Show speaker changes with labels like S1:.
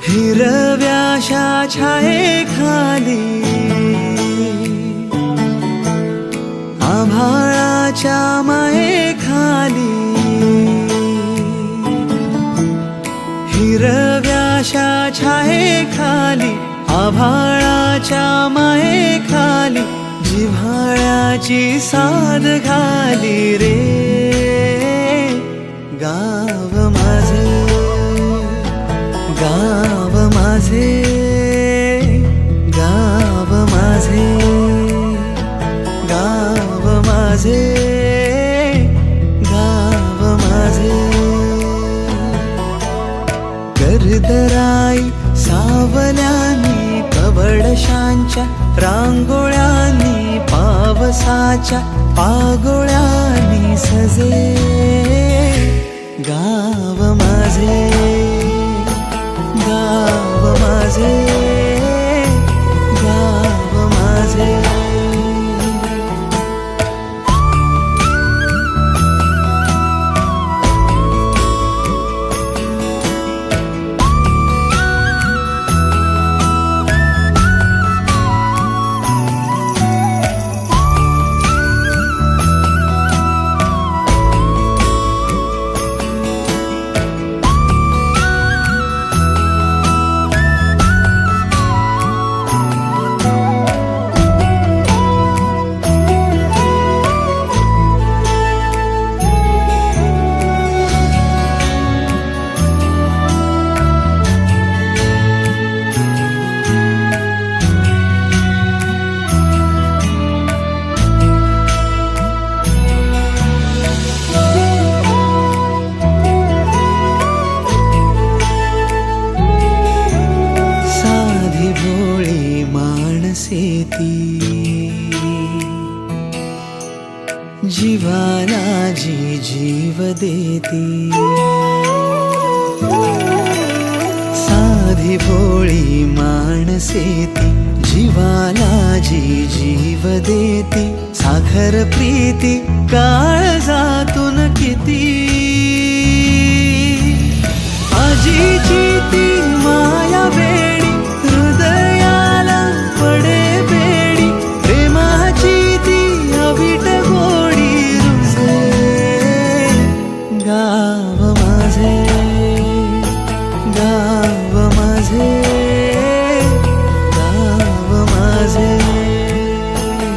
S1: हिरव्याशा छायेखाली आभाळाच्या मायेखाली हिरव्याशा छायेखाली आभाळाच्या मायेखाली जिव्हाळ्याची साद घाली रे गाव माझे गाव माझे गाव माझे गाव माझे गाव माझे गर्दराई सावल्यानी कवडशांच्या रांगोळ्यांनी पावसाच्या पागोळ्यांनी सजे गाव माझे गाव माझे गाव माझे जीवाला जी जीव देती साधी भोळी माणसे ती जीवाला जी जीव देती साखर प्रीती काळजातून किती आजीची ती माया वेडी हृदयाला पडे बेडी प्रेमाची ती अवीट गोडी रुजे गाव माझे गाव माझे